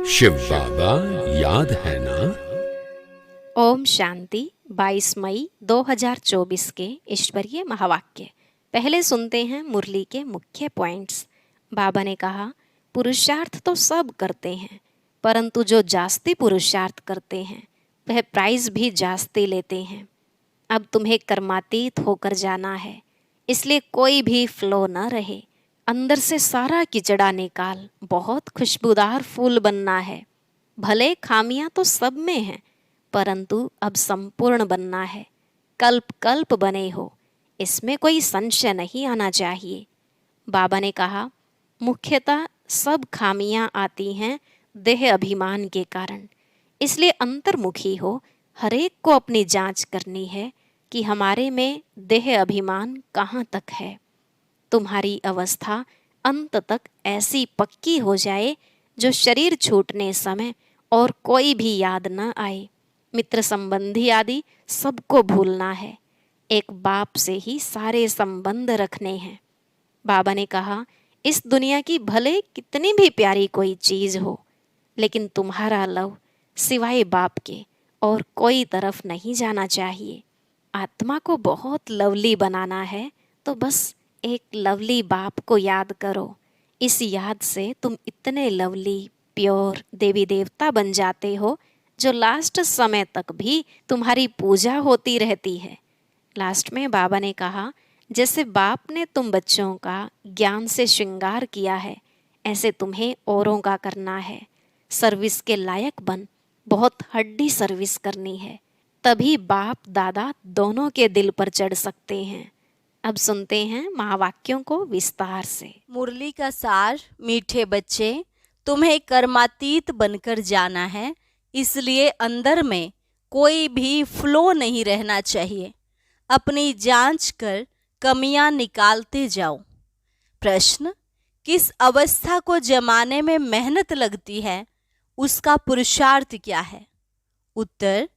शिव बाबा याद है ना। ओम शांति। 22 मई 2024 के ईश्वरीय महावाक्य। पहले सुनते हैं मुरली के मुख्य पॉइंट्स। बाबा ने कहा, पुरुषार्थ तो सब करते हैं, परंतु जो जास्ती पुरुषार्थ करते हैं वह प्राइज भी जास्ती लेते हैं। अब तुम्हें कर्मातीत होकर जाना है, इसलिए कोई भी फ्लो न रहे। अंदर से सारा किचड़ा निकाल बहुत खुशबूदार फूल बनना है। भले खामियां तो सब में हैं, परंतु अब संपूर्ण बनना है। कल्प कल्प बने हो, इसमें कोई संशय नहीं आना चाहिए। बाबा ने कहा, मुख्यतः सब खामियां आती हैं देह अभिमान के कारण, इसलिए अंतर्मुखी हो। हरेक को अपनी जांच करनी है कि हमारे में देह अभिमान कहाँ तक है। तुम्हारी अवस्था अंत तक ऐसी पक्की हो जाए जो शरीर छूटने समय और कोई भी याद न आए। मित्र संबंधी आदि सबको भूलना है। एक बाप से ही सारे संबंध रखने हैं। बाबा ने कहा, इस दुनिया की भले कितनी भी प्यारी कोई चीज हो, लेकिन तुम्हारा लव सिवाय बाप के और कोई तरफ नहीं जाना चाहिए। आत्मा को बहुत लवली बनाना है तो बस एक लवली बाप को याद करो। इस याद से तुम इतने लवली प्योर देवी देवता बन जाते हो जो लास्ट समय तक भी तुम्हारी पूजा होती रहती है। लास्ट में बाबा ने कहा, जैसे बाप ने तुम बच्चों का ज्ञान से श्रृंगार किया है, ऐसे तुम्हें औरों का करना है। सर्विस के लायक बन, बहुत हड्डी सर्विस करनी है, तभी बाप दादा दोनों के दिल पर चढ़ सकते हैं। अब सुनते हैं महावाक्यों को विस्तार से। मुरली का सार। मीठे बच्चे, तुम्हें कर्मातीत बनकर जाना है, इसलिए अंदर में कोई भी फ्लो नहीं रहना चाहिए। अपनी जांच कर कमियां निकालते जाओ। प्रश्न, किस अवस्था को जमाने में मेहनत लगती है, उसका पुरुषार्थ क्या है? उत्तर,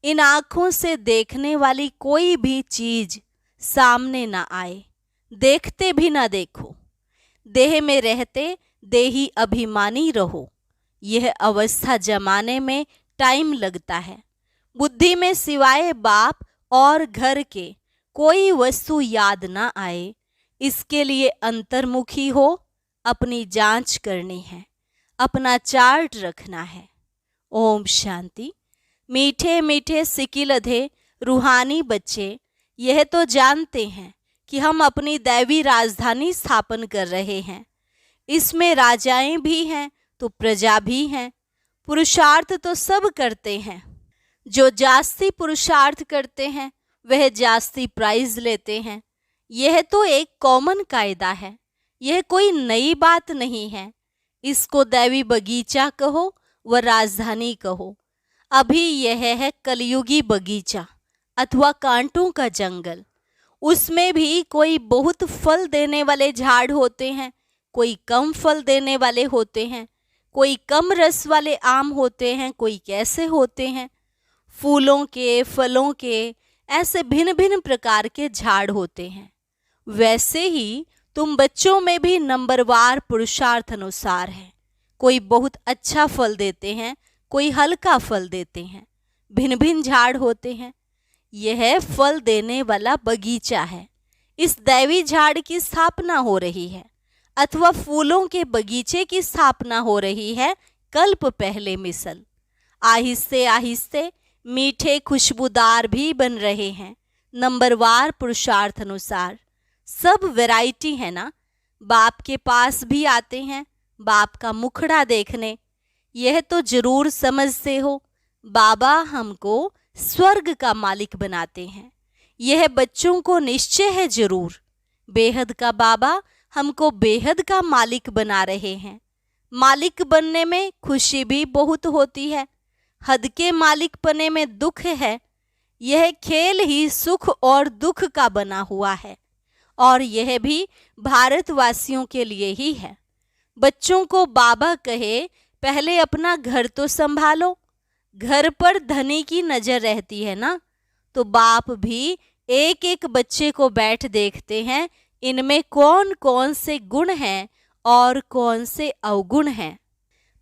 इन आँखों से देखने वाली कोई भी चीज सामने ना आए, देखते भी ना देखो। देह में रहते देही अभिमानी रहो। यह अवस्था जमाने में टाइम लगता है। बुद्धि में सिवाय बाप और घर के कोई वस्तु याद ना आए, इसके लिए अंतर्मुखी हो। अपनी जांच करनी है, अपना चार्ट रखना है। ओम शांति। मीठे मीठे सिकिलधे रूहानी बच्चे, यह तो जानते हैं कि हम अपनी दैवी राजधानी स्थापन कर रहे हैं। इसमें राजाएं भी हैं तो प्रजा भी हैं। पुरुषार्थ तो सब करते हैं। जो जास्ती पुरुषार्थ करते हैं वह जास्ती प्राइज लेते हैं। यह तो एक कॉमन कायदा है, यह कोई नई बात नहीं है। इसको दैवी बगीचा कहो व राजधानी कहो। अभी यह है कलयुगी बगीचा अथवा कांटों का जंगल। उसमें भी कोई बहुत फल देने वाले झाड़ होते हैं, कोई कम फल देने वाले होते हैं, कोई कम रस वाले आम होते हैं, कोई कैसे होते हैं। फूलों के, फलों के, ऐसे भिन्न भिन्न प्रकार के झाड़ होते हैं। वैसे ही तुम बच्चों में भी नंबरवार पुरुषार्थ अनुसार है। कोई बहुत अच्छा फल देते हैं, कोई हल्का फल देते हैं। भिन्न भिन्न झाड़ होते हैं। यह फल देने वाला बगीचा है। इस दैवी झाड़ की स्थापना हो रही है अथवा फूलों के बगीचे की स्थापना हो रही है कल्प पहले मिसल। आहिस्ते आहिस्ते मीठे खुशबूदार भी बन रहे हैं नंबरवार पुरुषार्थ अनुसार। सब वैरायटी है ना। बाप के पास भी आते हैं बाप का मुखड़ा देखने। यह तो जरूर समझते हो, बाबा हमको स्वर्ग का मालिक बनाते हैं। यह बच्चों को निश्चय है जरूर। बेहद का बाबा हमको बेहद का मालिक बना रहे हैं। मालिक बनने में खुशी भी बहुत होती है, हद के मालिक बने में दुख है। यह खेल ही सुख और दुख का बना हुआ है, और यह भी भारतवासियों के लिए ही है। बच्चों को बाबा कहे, पहले अपना घर तो संभालो। घर पर धनी की नजर रहती है ना, तो बाप भी एक एक बच्चे को बैठ देखते हैं, इनमें कौन कौन से गुण हैं और कौन से अवगुण हैं।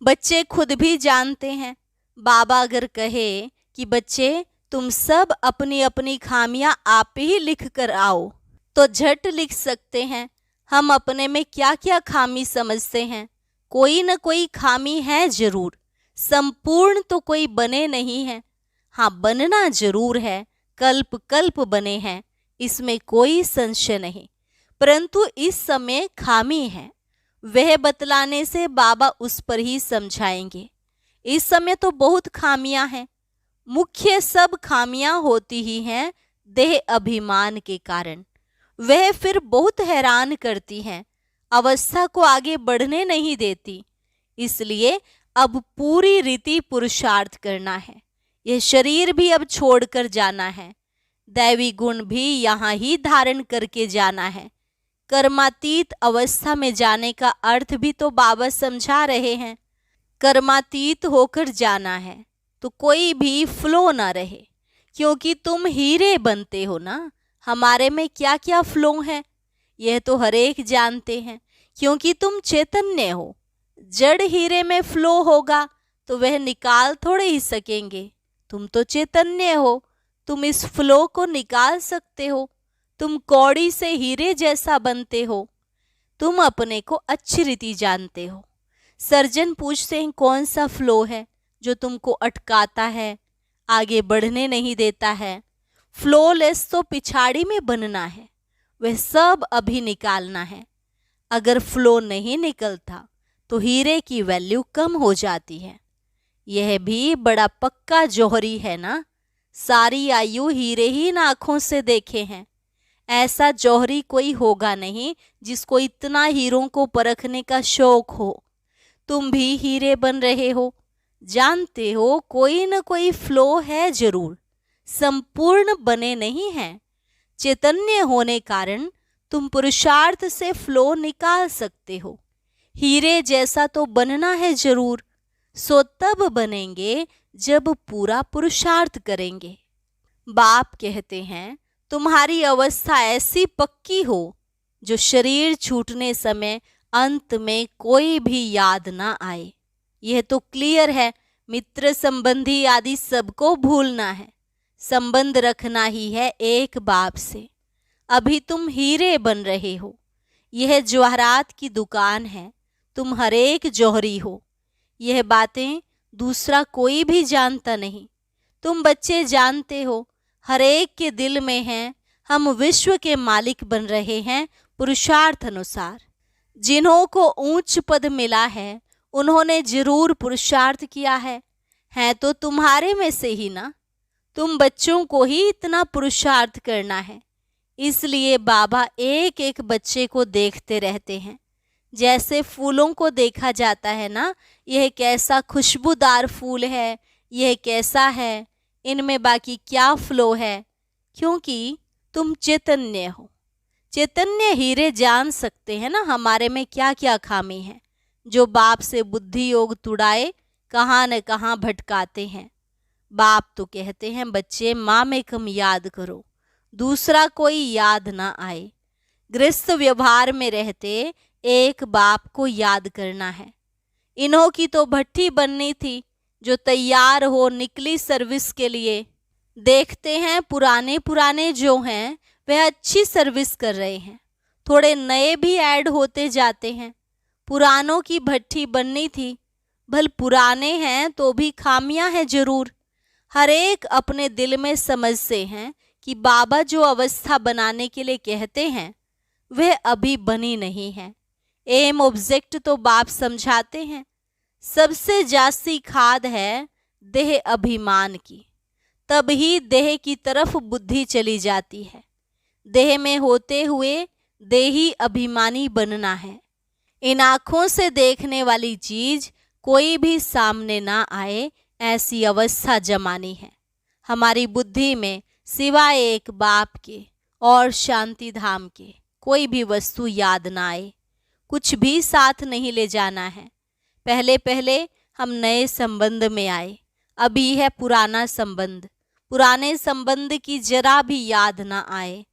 बच्चे खुद भी जानते हैं, बाबा अगर कहे कि बच्चे तुम सब अपनी अपनी खामियां आप ही लिख कर आओ, तो झट लिख सकते हैं। हम अपने में क्या क्या खामी समझते हैं, कोई न कोई खामी है जरूर। संपूर्ण तो कोई बने नहीं है, हाँ बनना जरूर है, कल्प कल्प बने हैं, इसमें कोई संशय नहीं। परंतु इस समय खामी है, वह बतलाने से बाबा उस पर ही समझाएंगे। इस समय तो बहुत खामियां हैं, मुख्य सब खामियां होती ही हैं देह अभिमान के कारण। वह फिर बहुत हैरान करती हैं, अवस्था को आगे बढ़ने नहीं देती। इसलिए अब पूरी रीति पुरुषार्थ करना है। यह शरीर भी अब छोड़कर जाना है, दैवी गुण भी यहाँ ही धारण करके जाना है। कर्मातीत अवस्था में जाने का अर्थ भी तो बाबा समझा रहे हैं। कर्मातीत होकर जाना है तो कोई भी फ्लो ना रहे, क्योंकि तुम हीरे बनते हो ना। हमारे में क्या क्या फ्लो है यह तो हर एक जानते हैं, क्योंकि तुम चैतन्य हो। जड़ हीरे में फ्लो होगा तो वह निकाल थोड़े ही सकेंगे। तुम तो चैतन्य हो, तुम इस फ्लो को निकाल सकते हो। तुम कौड़ी से हीरे जैसा बनते हो। तुम अपने को अच्छी रीति जानते हो। सर्जन पूछते हैं कौन सा फ्लो है जो तुमको अटकाता है, आगे बढ़ने नहीं देता है। फ्लोलेस तो पिछाड़ी में बनना है, वह सब अभी निकालना है। अगर फ्लो नहीं निकलता तो हीरे की वैल्यू कम हो जाती है। यह भी बड़ा पक्का जौहरी है ना। सारी आयु हीरे ही आंखों से देखे हैं। ऐसा जौहरी कोई होगा नहीं जिसको इतना हीरों को परखने का शौक हो। तुम भी हीरे बन रहे हो, जानते हो कोई न कोई फ्लो है जरूर, संपूर्ण बने नहीं हैं। चैतन्य होने कारण तुम पुरुषार्थ से फ्लो निकाल सकते हो। हीरे जैसा तो बनना है जरूर, सो तब बनेंगे जब पूरा पुरुषार्थ करेंगे। बाप कहते हैं तुम्हारी अवस्था ऐसी पक्की हो जो शरीर छूटने समय अंत में कोई भी याद ना आए। यह तो क्लियर है, मित्र संबंधी आदि सबको भूलना है, संबंध रखना ही है एक बाप से। अभी तुम हीरे बन रहे हो, यह जवाहरात की दुकान है, तुम हर एक जौहरी हो। यह बातें दूसरा कोई भी जानता नहीं, तुम बच्चे जानते हो, हर एक के दिल में है। हम विश्व के मालिक बन रहे हैं पुरुषार्थ अनुसार। जिन्हों को ऊंच पद मिला है उन्होंने जरूर पुरुषार्थ किया है तो तुम्हारे में से ही ना। तुम बच्चों को ही इतना पुरुषार्थ करना है, इसलिए बाबा एक एक बच्चे को देखते रहते हैं। जैसे फूलों को देखा जाता है ना, यह कैसा खुशबूदार फूल है, यह कैसा है, इनमें बाकी क्या फ्लो है, क्योंकि तुम चैतन्य हो। चैतन्य हीरे जान सकते हैं ना हमारे में क्या क्या खामी है, जो बाप से बुद्धि योग तुड़ाए कहाँ न कहाँ भटकाते हैं। बाप तो कहते हैं बच्चे माँ में कम याद करो, दूसरा कोई याद ना आए। गृहस्थ व्यवहार में रहते एक बाप को याद करना है। इन्हों की तो भट्टी बननी थी जो तैयार हो निकली सर्विस के लिए। देखते हैं पुराने पुराने जो हैं वह अच्छी सर्विस कर रहे हैं, थोड़े नए भी ऐड होते जाते हैं। पुरानों की भट्टी बननी थी, भल पुराने हैं तो भी खामियां हैं जरूर। हर एक अपने दिल में समझते हैं कि बाबा जो अवस्था बनाने के लिए कहते हैं वह अभी बनी नहीं है। एम ऑब्जेक्ट तो बाप समझाते हैं। सबसे जास्ती खाद है देह अभिमान की, तब ही देह की तरफ बुद्धि चली जाती है। देह में होते हुए देही अभिमानी बनना है। इन आँखों से देखने वाली चीज कोई भी सामने ना आए, ऐसी अवस्था जमानी है। हमारी बुद्धि में सिवाय एक बाप के और शांति धाम के कोई भी वस्तु याद ना आए, कुछ भी साथ नहीं ले जाना है। पहले पहले हम नए संबंध में आए, अभी है पुराना संबंध। पुराने संबंध की जरा भी याद ना आए।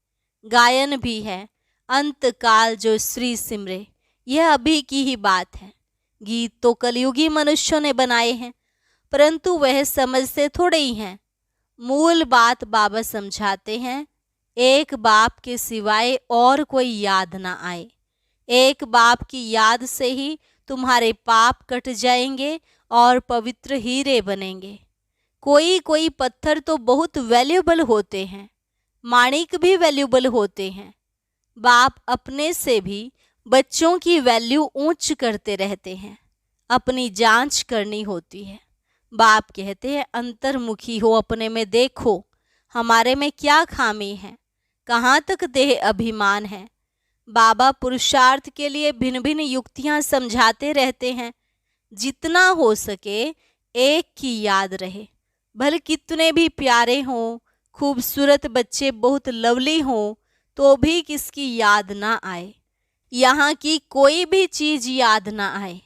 गायन भी है, अंत काल जो श्री सिमरे, यह अभी की ही बात है। गीत तो कलयुगी मनुष्यों ने बनाए हैं, परंतु वह समझते थोड़े ही हैं। मूल बात बाबा समझाते हैं, एक बाप के सिवाय और कोई याद ना आए। एक बाप की याद से ही तुम्हारे पाप कट जाएंगे और पवित्र हीरे बनेंगे। कोई कोई पत्थर तो बहुत वैल्यूबल होते हैं, माणिक भी वैल्यूबल होते हैं। बाप अपने से भी बच्चों की वैल्यू ऊंच करते रहते हैं। अपनी जांच करनी होती है। बाप कहते हैं, अंतर्मुखी हो, अपने में देखो हमारे में क्या खामी है, कहाँ तक देह अभिमान है। बाबा पुरुषार्थ के लिए भिन्न भिन्न युक्तियां समझाते रहते हैं। जितना हो सके एक की याद रहे, भले कितने भी प्यारे हों, खूबसूरत बच्चे बहुत लवली हों, तो भी किसकी याद ना आए। यहाँ की कोई भी चीज याद ना आए।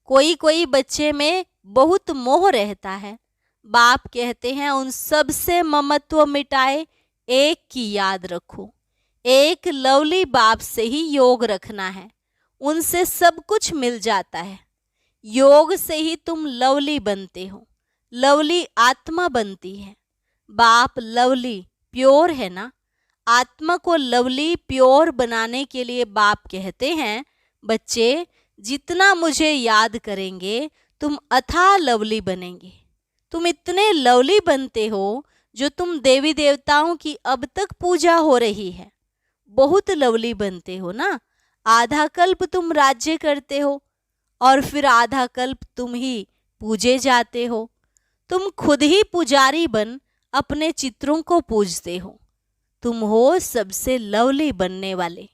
कोई कोई बच्चे में बहुत मोह रहता है। बाप कहते हैं, उन सब से ममत्व मिटाए, एक की याद रखो। एक लवली बाप से ही योग रखना है, उनसे सब कुछ मिल जाता है। योग से ही तुम लवली बनते हो, लवली आत्मा बनती है। बाप लवली प्योर है ना, आत्मा को लवली प्योर बनाने के लिए बाप कहते हैं, बच्चे जितना मुझे याद करेंगे तुम अथाह लवली बनेंगे। तुम इतने लवली बनते हो जो तुम देवी देवताओं की अब तक पूजा हो रही है। बहुत लवली बनते हो ना। आधा कल्प तुम राज्य करते हो और फिर आधा कल्प तुम ही पूजे जाते हो। तुम खुद ही पुजारी बन अपने चित्रों को पूजते हो। तुम हो सबसे लवली बनने वाले।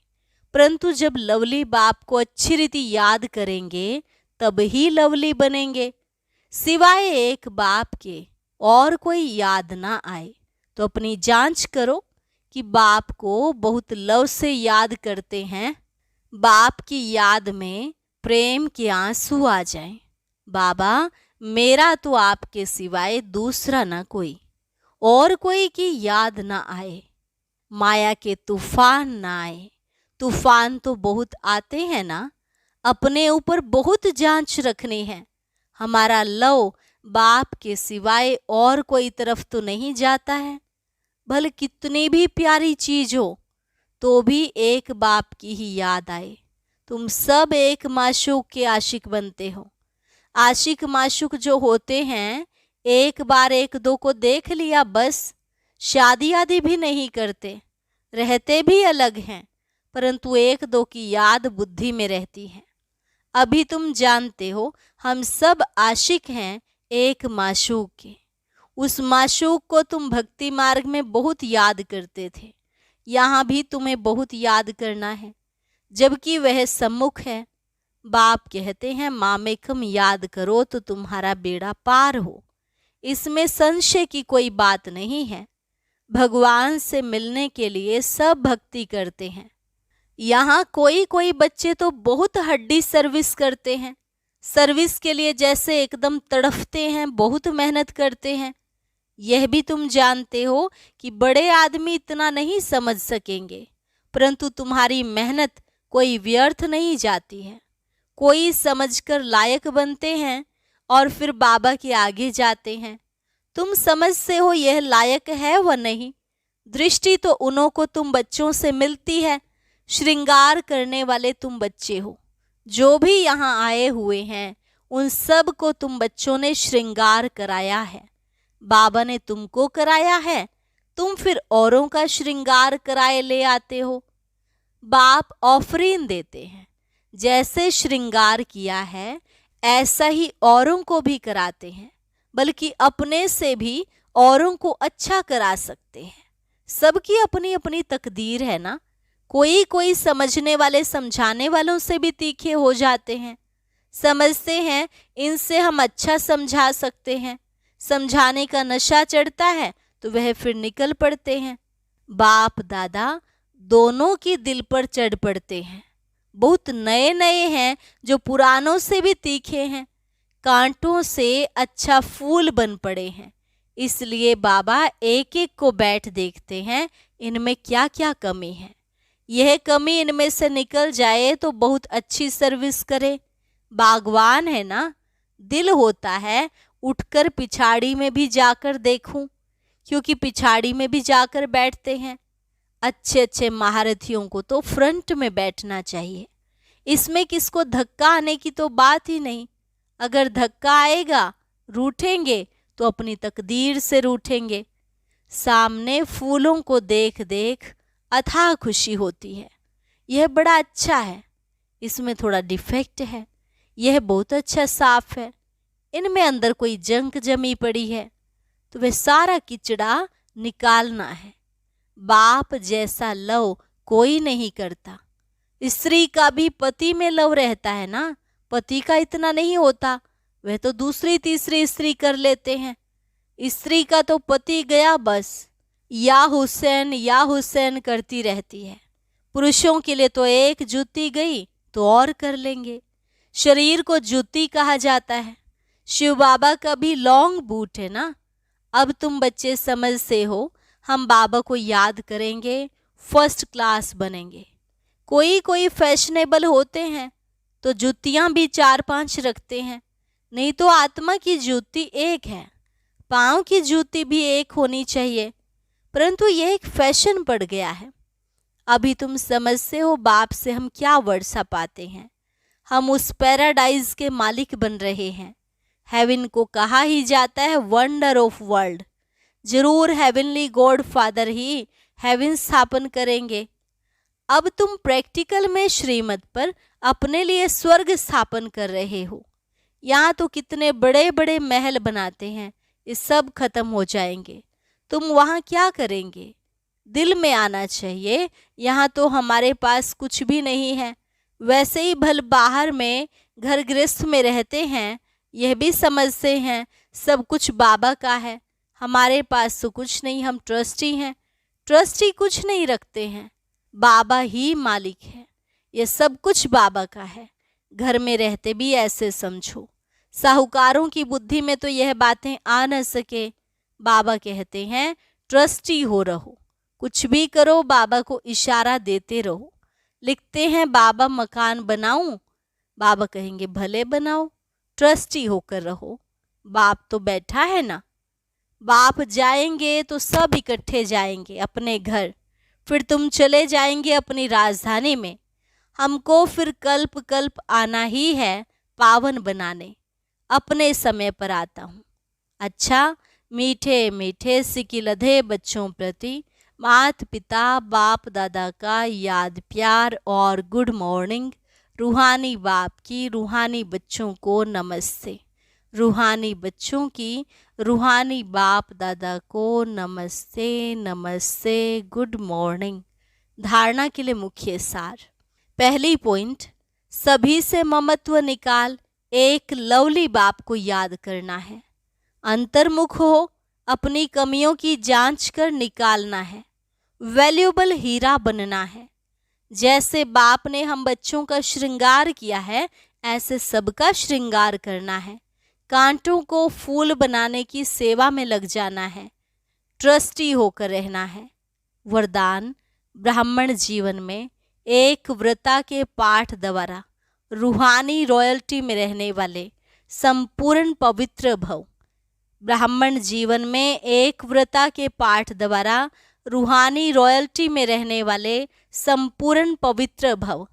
परंतु जब लवली बाप को अच्छी रीति याद करेंगे तब ही लवली बनेंगे। सिवाय एक बाप के और कोई याद ना आए तो अपनी जांच करो कि बाप को बहुत लव से याद करते हैं। बाप की याद में प्रेम के आंसू आ जाएं। बाबा मेरा तो आपके सिवाय दूसरा ना कोई, और कोई की याद ना आए। माया के तूफान ना आए। तूफान तो बहुत आते हैं ना, अपने ऊपर बहुत जांच रखनी है। हमारा लव बाप के सिवाय और कोई तरफ तो नहीं जाता है। भले कितनी भी प्यारी चीज हो तो भी एक बाप की ही याद आए। तुम सब एक माशूक के आशिक बनते हो। आशिक माशूक जो होते हैं, एक बार एक दो को देख लिया बस, शादी आदि भी नहीं करते, रहते भी अलग हैं, परंतु एक दो की याद बुद्धि में रहती है। अभी तुम जानते हो हम सब आशिक हैं एक माशूक के। उस माशूक को तुम भक्ति मार्ग में बहुत याद करते थे, यहाँ भी तुम्हें बहुत याद करना है, जबकि वह सम्मुख है। बाप कहते हैं, मामेकम याद करो तो तुम्हारा बेड़ा पार हो। इसमें संशय की कोई बात नहीं है। भगवान से मिलने के लिए सब भक्ति करते हैं। यहाँ कोई कोई बच्चे तो बहुत हड्डी सर्विस करते हैं। सर्विस के लिए जैसे एकदम तड़फते हैं, बहुत मेहनत करते हैं। यह भी तुम जानते हो कि बड़े आदमी इतना नहीं समझ सकेंगे, परंतु तुम्हारी मेहनत कोई व्यर्थ नहीं जाती है। कोई समझकर लायक बनते हैं और फिर बाबा के आगे जाते हैं। तुम समझते हो यह लायक है व नहीं। दृष्टि तो उन्हों को तुम बच्चों से मिलती है। श्रृंगार करने वाले तुम बच्चे हो। जो भी यहाँ आए हुए हैं उन सब को तुम बच्चों ने श्रृंगार कराया है। बाबा ने तुमको कराया है, तुम फिर औरों का श्रृंगार कराए ले आते हो। बाप ऑफरीन देते हैं, जैसे श्रृंगार किया है ऐसा ही औरों को भी कराते हैं, बल्कि अपने से भी औरों को अच्छा करा सकते हैं। सबकी अपनी अपनी तकदीर है ना। कोई कोई समझने वाले समझाने वालों से भी तीखे हो जाते हैं। समझते हैं इनसे हम अच्छा समझा सकते हैं। समझाने का नशा चढ़ता है तो वह फिर निकल पड़ते हैं। बाप दादा दोनों की दिल पर चढ़ पड़ते हैं। बहुत नए नए हैं जो पुरानों से भी तीखे हैं। कांटों से अच्छा फूल बन पड़े हैं। इसलिए बाबा एक एक को बैठ देखते हैं, इनमें क्या क्या कमी है। यह कमी इनमें से निकल जाए तो बहुत अच्छी सर्विस करे। बागवान है ना, दिल होता है उठकर पिछाड़ी में भी जाकर देखूं, क्योंकि पिछाड़ी में भी जाकर बैठते हैं। अच्छे अच्छे महारथियों को तो फ्रंट में बैठना चाहिए। इसमें किसको धक्का आने की तो बात ही नहीं। अगर धक्का आएगा, रूठेंगे तो अपनी तकदीर से रूठेंगे। सामने फूलों को देख देख अथाह खुशी होती है। यह बड़ा अच्छा है, इसमें थोड़ा डिफेक्ट है, यह बहुत अच्छा साफ है, इनमें अंदर कोई जंक जमी पड़ी है, तो वह सारा किचड़ा निकालना है। बाप जैसा लव कोई नहीं करता। स्त्री का भी पति में लव रहता है ना, पति का इतना नहीं होता, वह तो दूसरी तीसरी स्त्री कर लेते हैं। स्त्री का तो पति गया बस या हुसैन करती रहती है। पुरुषों के लिए तो एक जूती गई तो और कर लेंगे। शरीर को जूती कहा जाता है। शिव बाबा का भी लॉन्ग बूट है ना। अब तुम बच्चे समझते हो, हम बाबा को याद करेंगे, फर्स्ट क्लास बनेंगे। कोई कोई फैशनेबल होते हैं तो जूतियां भी 4-5 रखते हैं, नहीं तो आत्मा की जूती एक है, पाँव की जूती भी एक होनी चाहिए। परंतु यह एक फैशन पड़ गया है। अभी तुम समझते हो बाप से हम क्या वर्षा पाते हैं। हम उस पैराडाइज के मालिक बन रहे हैं। हेवन को कहा ही जाता है वंडर ऑफ वर्ल्ड। जरूर हेवनली गॉड फादर ही हेवन स्थापन करेंगे। अब तुम प्रैक्टिकल में श्रीमत पर अपने लिए स्वर्ग स्थापन कर रहे हो। यहाँ तो कितने बड़े बड़े महल बनाते हैं, ये सब खत्म हो जाएंगे। तुम वहाँ क्या करेंगे? दिल में आना चाहिए, यहाँ तो हमारे पास कुछ भी नहीं है। वैसे ही भल बाहर में घर गृहस्थ में रहते हैं, यह भी समझते हैं सब कुछ बाबा का है, हमारे पास तो कुछ नहीं, हम ट्रस्टी हैं। ट्रस्टी कुछ नहीं रखते हैं, बाबा ही मालिक है। ये सब कुछ बाबा का है। घर में रहते भी ऐसे समझो। साहूकारों की बुद्धि में तो यह बातें आ न सके। बाबा कहते हैं ट्रस्टी हो रहो, कुछ भी करो बाबा को इशारा देते रहो। लिखते हैं बाबा मकान बनाऊं, बाबा कहेंगे भले बनाओ, ट्रस्टी होकर रहो। बाप तो बैठा है ना। बाप जाएंगे तो सब इकट्ठे जाएंगे अपने घर, फिर तुम चले जाएंगे अपनी राजधानी में। हमको फिर कल्प कल्प आना ही है पावन बनाने। अपने समय पर आता हूँ। अच्छा, मीठे मीठे सिकिलधे बच्चों प्रति मात पिता बाप दादा का याद प्यार और गुड मॉर्निंग। रूहानी बाप की रूहानी बच्चों को नमस्ते। रूहानी बच्चों की रूहानी बाप दादा को नमस्ते नमस्ते, गुड मॉर्निंग। धारणा के लिए मुख्य सार। पहली पॉइंट, सभी से ममत्व निकाल एक लवली बाप को याद करना है। अंतर्मुख हो, अपनी कमियों की जांच कर निकालना है। वैल्यूएबल हीरा बनना है। जैसे बाप ने हम बच्चों का श्रृंगार किया है, ऐसे सबका श्रृंगार करना है। कांटों को फूल बनाने की सेवा में लग जाना है। ट्रस्टी होकर रहना है। वरदान, ब्राह्मण जीवन में एक व्रता के पाठ द्वारा रूहानी रॉयल्टी में रहने वाले संपूर्ण पवित्र भव। ब्राह्मण जीवन में एक व्रता के पाठ द्वारा रूहानी रॉयल्टी में रहने वाले संपूर्ण पवित्र भव।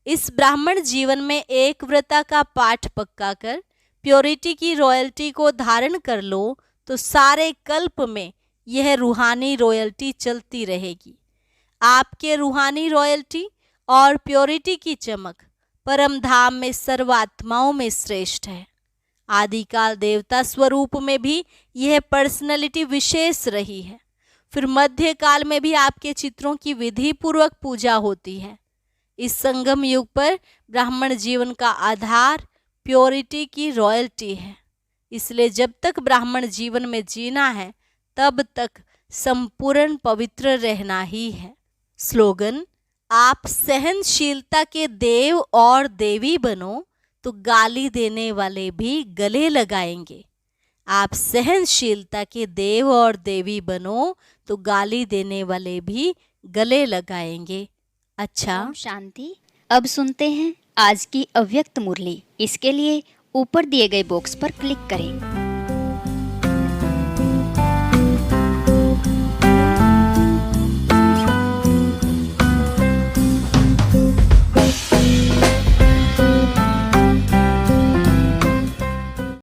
इस ब्राह्मण जीवन में एक व्रता का पाठ पक्का कर प्योरिटी की रॉयल्टी को धारण कर लो तो सारे कल्प में यह रूहानी रॉयल्टी चलती रहेगी। आपके रूहानी रॉयल्टी और प्योरिटी की चमक परम धाम में सर्वात्माओं में श्रेष्ठ है। आदिकाल देवता स्वरूप में भी यह पर्सनैलिटी विशेष रही है। फिर मध्य काल में भी आपके चित्रों की विधि पूर्वक पूजा होती है। इस संगम युग पर ब्राह्मण जीवन का आधार प्योरिटी की रॉयल्टी है। इसलिए जब तक ब्राह्मण जीवन में जीना है तब तक संपूर्ण पवित्र रहना ही है। स्लोगन, आप सहनशीलता के देव और देवी बनो तो गाली देने वाले भी गले लगाएंगे। आप सहनशीलता के देव और देवी बनो तो गाली देने वाले भी गले लगाएंगे। अच्छा, ओम शांति। अब सुनते हैं आज की अव्यक्त मुरली, इसके लिए ऊपर दिए गए बॉक्स पर क्लिक करें।